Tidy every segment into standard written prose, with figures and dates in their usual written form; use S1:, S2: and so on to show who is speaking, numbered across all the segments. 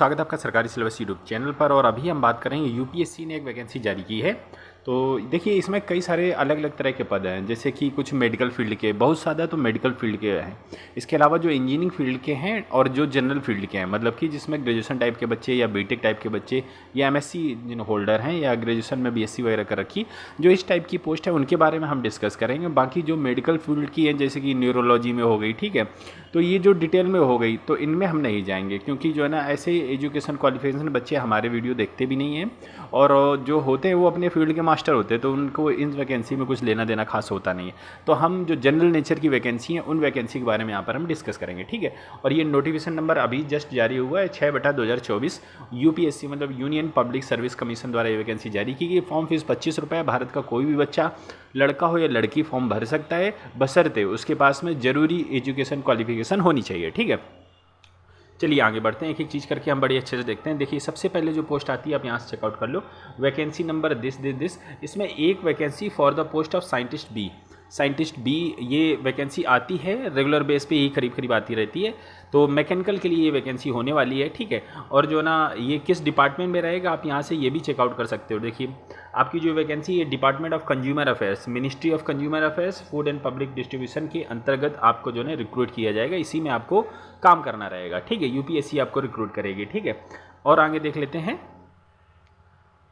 S1: स्वागत है आपका सरकारी सिलेबस यूट्यूब चैनल पर। और अभी हम बात करेंगे यूपीएससी ने एक वैकेंसी जारी की है। तो देखिए इसमें कई सारे अलग अलग तरह के पद हैं, जैसे कि कुछ मेडिकल फील्ड के, बहुत ज़्यादा तो मेडिकल फील्ड के हैं। इसके अलावा जो इंजीनियरिंग फील्ड के हैं और जो जनरल फील्ड के हैं, मतलब कि जिसमें ग्रेजुएशन टाइप के बच्चे या बीटेक टाइप के बच्चे या एमएससी जिन होल्डर हैं या ग्रेजुएशन में बीएससी वगैरह कर रखी, जो इस टाइप की पोस्ट है उनके बारे में हम डिस्कस करेंगे। बाकी जो मेडिकल फील्ड की है, जैसे कि न्यूरोलॉजी में हो गई, ठीक है, तो ये जो डिटेल में हो गई तो इनमें हम नहीं जाएंगे, क्योंकि जो है ना ऐसे एजुकेशन क्वालिफिकेशन बच्चे हमारे वीडियो देखते भी नहीं हैं, और जो होते हैं वो अपने फील्ड के मास्टर होते हैं, तो उनको इन वैकेंसी में कुछ लेना देना खास होता नहीं है। तो हम जो जनरल नेचर की वैकेंसी हैं उन वैकेंसी के बारे में यहाँ पर हम डिस्कस करेंगे, ठीक है। और ये नोटिफिकेशन नंबर अभी जस्ट जारी हुआ है 6/2024, यूपीएससी मतलब यूनियन पब्लिक सर्विस कमीशन द्वारा ये वैकेंसी जारी की गई। फॉर्म फीस 25 रुपये। भारत का कोई भी बच्चा, लड़का हो या लड़की, फॉर्म भर सकता है, बशर्ते उसके पास में जरूरी एजुकेशन क्वालिफिकेशन होनी चाहिए, ठीक है। चलिए आगे बढ़ते हैं, एक एक चीज़ करके हम बड़ी अच्छे से देखते हैं। देखिए सबसे पहले जो पोस्ट आती है आप यहाँ से चेकआउट कर लो, वैकेंसी नंबर दिस। इसमें एक vacancy for the post of scientist B ये वैकेंसी आती है, रेगुलर बेस पे ही करीब करीब आती रहती है। तो मैकेनिकल के लिए ये वैकेंसी होने वाली है, ठीक है। और जो ना ये किस डिपार्टमेंट में रहेगा आप यहाँ से ये भी चेकआउट कर सकते हो। देखिए आपकी जो वैकेंसी है department of consumer affairs, ministry of consumer affairs, food and public distribution के अंतर्गत आपको जो है रिक्रूट किया जाएगा। इसी में आपको काम करना रहेगा, ठीक है। यूपीएससी आपको रिक्रूट करेगी, ठीक है। और आगे देख लेते हैं,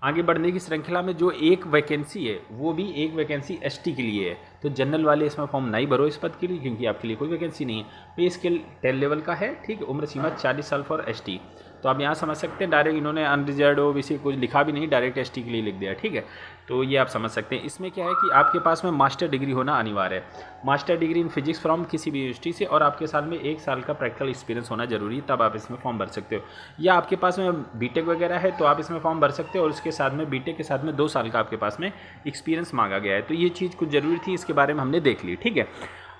S1: आगे बढ़ने की श्रृंखला में जो एक वैकेंसी है वो भी एक वैकेंसी एसटी के लिए है। तो जनरल वाले इसमें फॉर्म नहीं भरो इस पद के लिए, क्योंकि आपके लिए कोई वैकेंसी नहीं है। पे स्केल 10 लेवल का है, ठीक है। उम्र सीमा 40 साल फॉर एसटी। तो आप यहाँ समझ सकते हैं, डायरेक्ट इन्होंने अनरिजर्व ओबीसी कुछ लिखा भी नहीं, डायरेक्ट एसटी के लिए लिख दिया, ठीक है। तो ये आप समझ सकते हैं। इसमें क्या है कि आपके पास में मास्टर डिग्री होना अनिवार्य है, master degree in physics from किसी भी यूनिवर्सिटी से, और आपके साल में 1 साल का प्रैक्टिकल एक्सपीरियंस होना जरूरी है, तब आप इसमें फॉर्म भर सकते हो। या आपके पास में बीटेक वगैरह है तो आप इसमें फॉर्म भर सकते हो, और उसके साथ में बीटेक के साथ में 2 साल का आपके पास में एक्सपीरियंस मांगा गया है। तो ये चीज़ कुछ जरूरी थी, इसके बारे में हमने देख ली, ठीक है।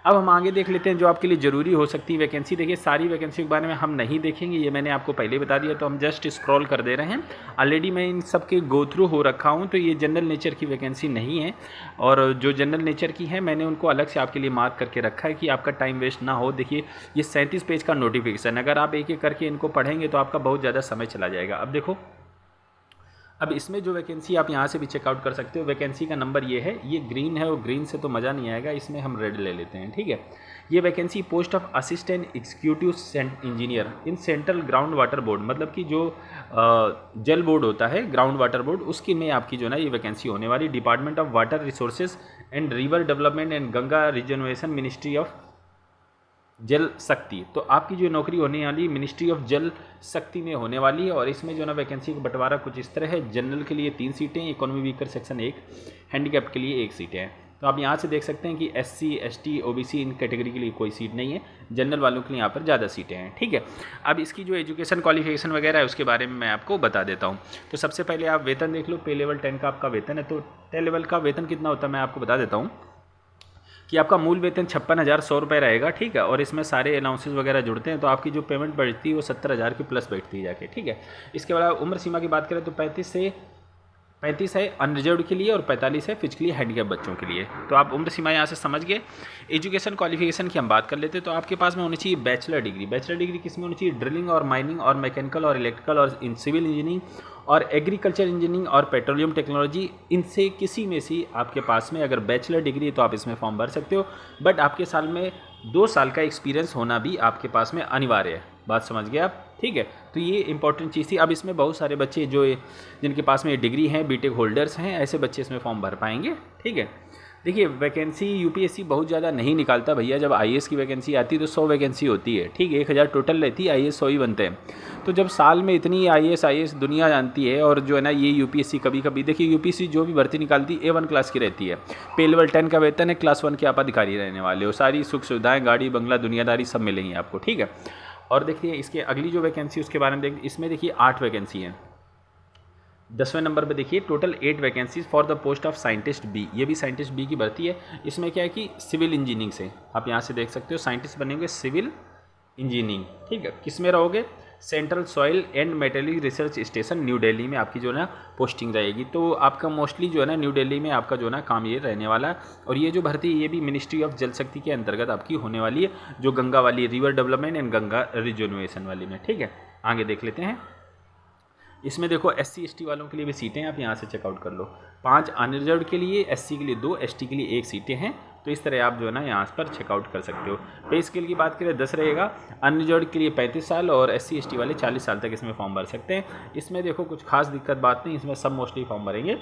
S1: अब हम आगे देख लेते हैं जो आपके लिए ज़रूरी हो सकती है वैकेंसी। देखिए सारी वैकेंसी के बारे में हम नहीं देखेंगे, ये मैंने आपको पहले बता दिया, तो हम जस्ट स्क्रॉल कर दे रहे हैं। ऑलरेडी मैं इन सब के गो थ्रू हो रखा हूँ, तो ये जनरल नेचर की वैकेंसी नहीं है, और जो जनरल नेचर की है मैंने उनको अलग से आपके लिए मार्क करके रखा है कि आपका टाइम वेस्ट ना हो। देखिए ये 37 पेज का नोटिफिकेशन, अगर आप एक एक करके इनको पढ़ेंगे तो आपका बहुत ज़्यादा समय चला जाएगा। अब देखो, अब इसमें जो वैकेंसी आप यहाँ से भी चेकआउट कर सकते हो, वैकेंसी का नंबर ये है, ये ग्रीन है, और ग्रीन से तो मज़ा नहीं आएगा, इसमें हम रेड ले लेते हैं, ठीक है। ये vacancy post of assistant executive engineer in central ground water board, मतलब कि जो जल बोर्ड होता है, ग्राउंड वाटर बोर्ड, उसकी में आपकी जो है ना ये वैकेंसी होने वाली। Department of water resources and river development and Ganga regeneration, ministry of जल शक्ति। तो आपकी जो नौकरी होने वाली मिनिस्ट्री ऑफ जल शक्ति में होने वाली है। और इसमें जो ना वैकेंसी का बंटवारा कुछ इस तरह है, जनरल के लिए 3 सीटें, इकोनॉमी वीकर सेक्शन 1, हैंडीकैप के लिए 1 सीटें हैं। तो आप यहाँ से देख सकते हैं कि एससी, एसटी, ओबीसी इन कैटेगरी के लिए कोई सीट नहीं है, जनरल वालों के लिए यहाँ पर ज़्यादा सीटें हैं, ठीक है। अब इसकी जो एजुकेशन क्वालिफिकेशन वगैरह है उसके बारे में मैं आपको बता देता हूँ। तो सबसे पहले आप वेतन देख लो, पे लेवल 10 का आपका वेतन है। तो 10 लेवल का वेतन कितना होता है मैं आपको बता देता हूँ कि आपका मूल वेतन 56,100 रुपये रहेगा, ठीक है। और इसमें सारे अलाउंसेस वगैरह जुड़ते हैं, तो आपकी जो पेमेंट बैठती है वो 70,000 की प्लस बैठती है जाके, ठीक है। इसके बाद उम्र सीमा की बात करें तो 35 है अनरिजर्व्ड के लिए, और 45 है फिजिकली हैंडीकैप बच्चों के लिए। तो आप उम्र सीमा यहाँ से समझ गए। एजुकेशन क्वालिफिकेशन की हम बात कर लेते हैं, तो आपके पास में होनी चाहिए बैचलर डिग्री। बैचलर डिग्री किस में होनी चाहिए? ड्रिलिंग और माइनिंग और मैकेनिकल और इलेक्ट्रिकल और सिविल इंजीनियरिंग और एग्रीकल्चर इंजीनियरिंग और पेट्रोलियम टेक्नोलॉजी, इनसे किसी में से आपके पास में अगर बैचलर डिग्री है तो आप इसमें फॉर्म भर सकते हो। बट आपके साल में 2 साल का एक्सपीरियंस होना भी आपके पास में अनिवार्य है। बात समझ गए आप, ठीक है। तो ये इंपॉर्टेंट चीज़ थी। अब इसमें बहुत सारे बच्चे जो जिनके पास में डिग्री हैं, बीटेक होल्डर्स हैं, ऐसे बच्चे इसमें फॉर्म भर पाएंगे, ठीक है। देखिए वैकेंसी यूपीएससी बहुत ज़्यादा नहीं निकालता भैया। जब आईएएस की वैकेंसी आती है तो 100 वैकेंसी होती है, ठीक है। 1000 टोटल रहती है, आईएएस 100 ही बनते हैं। तो जब साल में इतनी आईएएस दुनिया जानती है, और जो है ना ये यूपीएससी कभी कभी, देखिए यूपीएससी जो भी भर्ती निकालती है A1 क्लास की रहती है। पे लेवल 10 का वेतन है, क्लास 1 के आप अधिकारी रहने वाले हो, सारी सुख सुविधाएँ, गाड़ी बंगला, दुनियादारी सब मिलेंगी आपको, ठीक है। और देखिए इसके अगली जो वैकेंसी उसके बारे में देखिए, इसमें देखिए 8 वैकेंसी हैं। 10वें नंबर पे देखिए total 8 vacancies for the post of scientist B. ये भी साइंटिस्ट बी की भर्ती है। इसमें क्या है कि सिविल इंजीनियरिंग से आप यहाँ से देख सकते हो, साइंटिस्ट बनेंगे सिविल इंजीनियरिंग, ठीक है। किस में रहोगे? Central soil and material research station new Delhi में आपकी जो है ना पोस्टिंग रहेगी। तो आपका मोस्टली जो है ना न्यू दिल्ली में आपका जो है ना काम ये रहने वाला है। और ये जो भर्ती ये भी मिनिस्ट्री ऑफ जल शक्ति के अंतर्गत आपकी होने वाली है, जो गंगा वाली रिवर डेवलपमेंट एंड गंगा रिजोन्युएशन वाली में, ठीक है। आगे देख लेते हैं। इसमें देखो SC/ST वालों के लिए भी सीटें आप यहाँ से चेकआउट कर लो। 5 अनरिजर्व्ड के लिए, SC के लिए 2, ST के लिए 1 सीटें हैं। तो इस तरह आप जो है ना यहाँ पर चेकआउट कर सकते हो। पे स्केल की बात करें 10 रहेगा, अनरिजर्व्ड के लिए 35 साल और SC/ST वाले 40 साल तक इसमें फॉर्म भर सकते हैं। इसमें देखो कुछ खास दिक्कत बात नहीं, इसमें सब मोस्टली फॉर्म भरेंगे।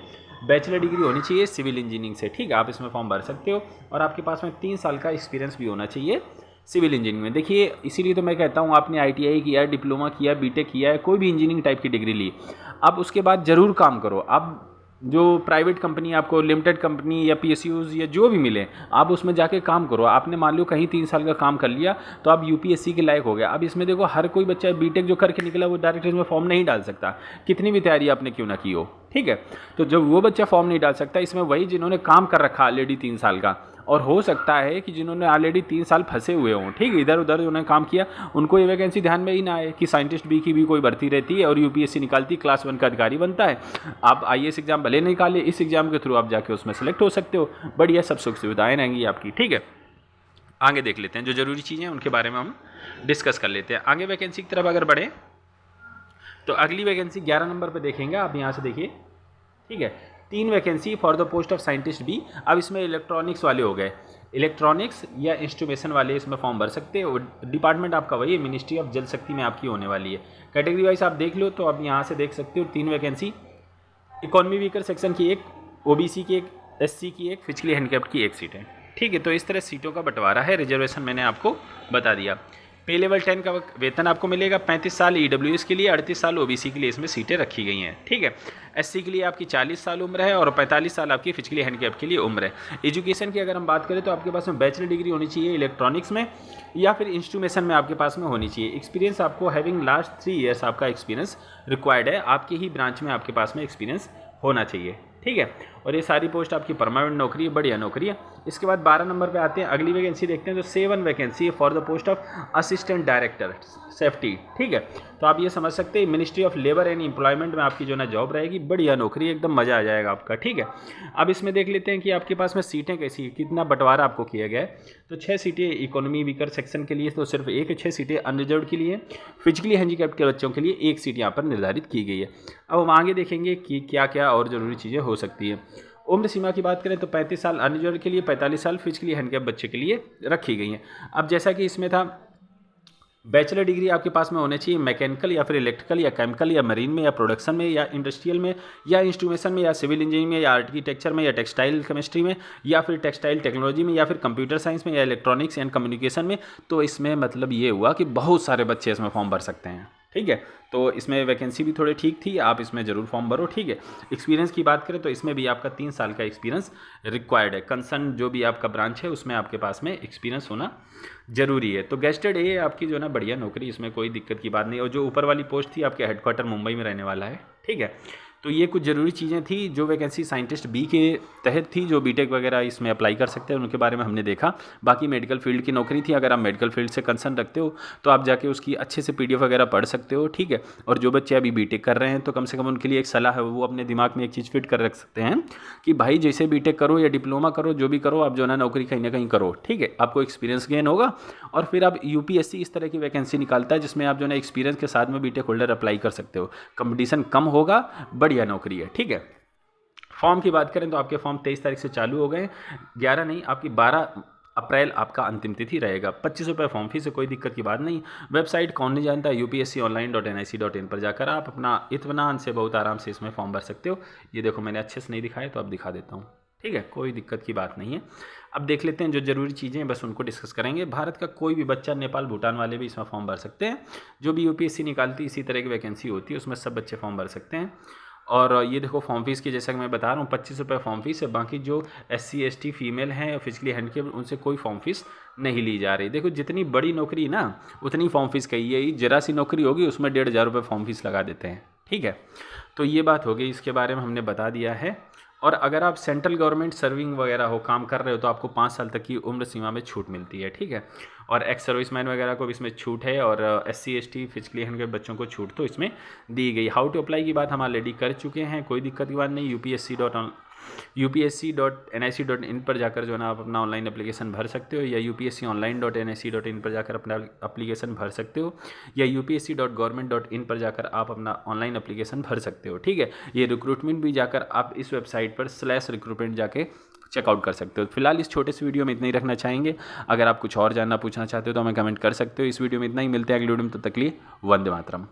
S1: बैचलर डिग्री होनी चाहिए सिविल इंजीनियरिंग से, ठीक है, आप इसमें फॉर्म भर सकते हो। और आपके पास में 3 साल का एक्सपीरियंस भी होना चाहिए सिविल इंजीनियरिंग में। देखिए इसीलिए तो मैं कहता हूँ आपने ITI किया, डिप्लोमा किया, BTech किया है, कोई भी इंजीनियरिंग टाइप की डिग्री ली, अब उसके बाद ज़रूर काम करो। अब जो प्राइवेट कंपनी आपको, लिमिटेड कंपनी या PSUs या जो भी मिले, आप उसमें जाके काम करो। आपने मान लो कहीं 3 साल का काम कर लिया तो आप UPSC के लायक हो गया। अब इसमें देखो हर कोई बच्चा BTech जो करके निकला वो डायरेक्ट इसमें फॉर्म नहीं डाल सकता, कितनी भी तैयारी आपने क्यों ना की हो, ठीक है। तो जब वो बच्चा फॉर्म नहीं डाल सकता, इसमें वही जिन्होंने काम कर रखा ऑलरेडी 3 साल का, और हो सकता है कि जिन्होंने ऑलरेडी 3 साल फंसे हुए हों, ठीक है, इधर उधर उन्होंने काम किया, उनको ये वैकेंसी ध्यान में ही ना आए कि साइंटिस्ट बी की भी कोई भर्ती रहती है और UPSC निकालती, क्लास 1 का अधिकारी बनता है। आप IAS एग्जाम भले निकाले, इस एग्जाम के थ्रू आप जाके उसमें सेलेक्ट हो सकते हो। बढ़िया, सब सुख सुविधाएं रहेंगी आपकी, ठीक है। आगे देख लेते हैं जो जरूरी चीज़ें हैं उनके बारे में हम डिस्कस कर लेते हैं। आगे वैकेंसी की तरफ अगर बढ़े तो अगली वैकेंसी 11 नंबर पर देखेंगे आप, यहाँ से देखिए, ठीक है। 3 vacancy for the post of scientist B. अब इसमें इलेक्ट्रॉनिक्स वाले हो गए, इलेक्ट्रॉनिक्स या इंस्ट्रूमेशन वाले इसमें फॉर्म भर सकते हैं। डिपार्टमेंट आपका वही है, मिनिस्ट्री ऑफ जल शक्ति में आपकी होने वाली है। कैटेगरी वाइज आप देख लो तो आप यहाँ से देख सकते हो 3 वैकेंसी, इकोनॉमी वीकर सेक्शन की 1, OBC की 1, SC की 1, फिजिकली हैंडिकैप्ड की 1 सीट है, ठीक है। तो इस तरह सीटों का बंटवारा है। रिजर्वेशन मैंने आपको बता दिया। पे लेवल 10 का वेतन आपको मिलेगा 35 साल EWS के लिए, 38 साल OBC के लिए इसमें सीटें रखी गई हैं, ठीक है। SC के लिए आपकी 40 साल उम्र है और 45 साल आपकी फिजिकली हैंडिकैप के लिए उम्र है। एजुकेशन की अगर हम बात करें तो आपके पास में बैचलर डिग्री होनी चाहिए इलेक्ट्रॉनिक्स में या फिर इंस्ट्रूमेशन में आपके पास में होनी चाहिए। एक्सपीरियंस आपको हैविंग लास्ट 3 ईयर्स आपका एक्सपीरियंस रिक्वायर्ड है, आपके ही ब्रांच में आपके पास में एक्सपीरियंस होना चाहिए, ठीक है। और ये सारी पोस्ट आपकी परमानेंट नौकरी है, बढ़िया नौकरी है। इसके बाद 12 नंबर पे आते हैं, अगली वैकेंसी देखते हैं। तो 7 वैकेंसी है for the post of assistant director safety, ठीक है। तो आप ये समझ सकते हैं ministry of labour and employment में आपकी जो ना जॉब रहेगी, बढ़िया नौकरी, एकदम मज़ा आ जाएगा आपका, ठीक है। अब इसमें देख लेते हैं कि आपके पास में सीटें कैसी है, कितना बंटवारा आपको किया गया है। तो 6 सीटें इकोनॉमी वीकर सेक्शन के लिए तो सिर्फ 1 है, 6 सीटें अनरिजर्व के लिए, फिजिकली हैंडीकैप्ड के बच्चों के लिए 1 सीट यहाँ पर निर्धारित की गई है। अब हम आगे देखेंगे कि क्या क्या और ज़रूरी चीज़ें हो सकती हैं। उम्र सीमा की बात करें तो 35 साल अनरिजर्व के लिए, 45 साल फिजिकली हैंडीकैप बच्चे के लिए रखी गई हैं। अब जैसा कि इसमें था, बैचलर डिग्री आपके पास में होनी चाहिए मैकेनिकल या फिर इलेक्ट्रिकल या केमिकल या मरीन में या प्रोडक्शन में या इंडस्ट्रियल में या इंस्ट्रूमेशन में या सिविल इंजीनियरिंग में या आर्किटेक्चर में या टेक्सटाइल केमिस्ट्री में या फिर टेक्सटाइल टेक्नोलॉजी में या फिर कंप्यूटर साइंस में या इलेक्ट्रॉनिक्स एंड कम्युनिकेशन में। तो इसमें मतलब ये हुआ कि बहुत सारे बच्चे इसमें फॉर्म भर सकते हैं, ठीक है। तो इसमें वैकेंसी भी थोड़ी ठीक थी, आप इसमें ज़रूर फॉर्म भरो, ठीक है। एक्सपीरियंस की बात करें तो इसमें भी आपका 3 साल का एक्सपीरियंस रिक्वायर्ड है। कंसर्न जो भी आपका ब्रांच है उसमें आपके पास में एक्सपीरियंस होना जरूरी है। तो गेस्टेड ये आपकी जो ना बढ़िया नौकरी, इसमें कोई दिक्कत की बात नहीं। और जो ऊपर वाली पोस्ट थी आपके हेडक्वार्टर मुंबई में रहने वाला है, ठीक है। तो ये कुछ ज़रूरी चीज़ें थी जो वैकेंसी साइंटिस्ट बी के तहत थी, जो बीटेक वगैरह इसमें अप्लाई कर सकते हैं, उनके बारे में हमने देखा। बाकी मेडिकल फील्ड की नौकरी थी, अगर आप मेडिकल फील्ड से कंसर्न रखते हो तो आप जाके उसकी अच्छे से PDF वगैरह पढ़ सकते हो, ठीक है। और जो बच्चे अभी बीटेक कर रहे हैं तो कम से कम उनके लिए एक सलाह है, वो अपने दिमाग में एक चीज़ फिट कर रख सकते हैं कि भाई जैसे बीटेक करो या डिप्लोमा करो, जो भी करो, आप जो है ना नौकरी कहीं ना कहीं करो, ठीक है। आपको एक्सपीरियंस गेन होगा और फिर आप UPSC इस तरह की वैकेंसी निकालता है जिसमें आप जो है ना एक्सपीरियंस के साथ में बीटेक होल्डर अप्लाई कर सकते हो। कंपटीशन कम होगा, बढ़िया नौकरी है, ठीक है। फॉर्म की बात करें तो आपके फॉर्म 23 तारीख से चालू हो गए, 11 नहीं आपकी 12 अप्रैल आपका अंतिम तिथि रहेगा। 25 रुपये फॉर्म फीस है, कोई दिक्कत की बात नहीं। वेबसाइट कौन नहीं जानता, upsconline.nic.in पर जाकर आप अपना इत्मीनान से बहुत आराम से इसमें फॉर्म भर सकते हो। ये देखो मैंने अच्छे से नहीं दिखाया तो अब दिखा देता हूँ, ठीक है, कोई दिक्कत की बात नहीं है। अब देख लेते हैं जो जरूरी चीज़ें हैं, बस उनको डिस्कस करेंगे। भारत का कोई भी बच्चा, नेपाल भूटान वाले भी इसमें फॉर्म भर सकते हैं। जो भी UPSC निकालती इसी तरह की वैकेंसी होती है उसमें सब बच्चे फॉर्म भर सकते हैं। और ये देखो फॉर्म फीस की, जैसा कि मैं बता रहा हूँ 25 रुपये फॉर्म फीस है। बाकी जो SC ST फीमेल हैं, फिजिकली हैंडीकैप्ड, उनसे कोई फॉर्म फीस नहीं ली जा रही। देखो जितनी बड़ी नौकरी ना उतनी फॉर्म फीस कही है, जरा सी नौकरी होगी उसमें 1,500 रुपये फॉर्म फीस लगा देते हैं, ठीक है। तो ये बात हो गई, इसके बारे में हमने बता दिया है। और अगर आप सेंट्रल गवर्नमेंट सर्विंग वगैरह हो, काम कर रहे हो, तो आपको 5 साल तक की उम्र सीमा में छूट मिलती है, ठीक है। और एक्स सर्विसमैन वगैरह को भी इसमें छूट है और SC ST फिजिकली हैंडीकैप्ड बच्चों को छूट तो इसमें दी गई। हाउ टू अप्लाई की बात हम ऑलरेडी कर चुके हैं, कोई दिक्कत की बात नहीं। upsc.nic.in पर जाकर जो है ना आप अपना ऑनलाइन एप्लीकेशन भर सकते हो, या upsconline.nic.in पर जाकर अपना एप्लीकेशन भर सकते हो, या upsc.government.in पर जाकर आप अपना ऑनलाइन एप्लीकेशन भर सकते हो। ठीक है, ये रिक्रूटमेंट भी जाकर आप इस वेबसाइट पर /recruitment जाके चेकआउट कर सकते हो। फिलहाल इस छोटे से वीडियो में इतना ही रखना चाहेंगे। अगर आप कुछ और जानना पूछना चाहते हो तो हमें कमेंट कर सकते हो। इस वीडियो में इतना ही, मिलते हैं अगले वीडियो में, तब तक के लिए वंदे मातरम।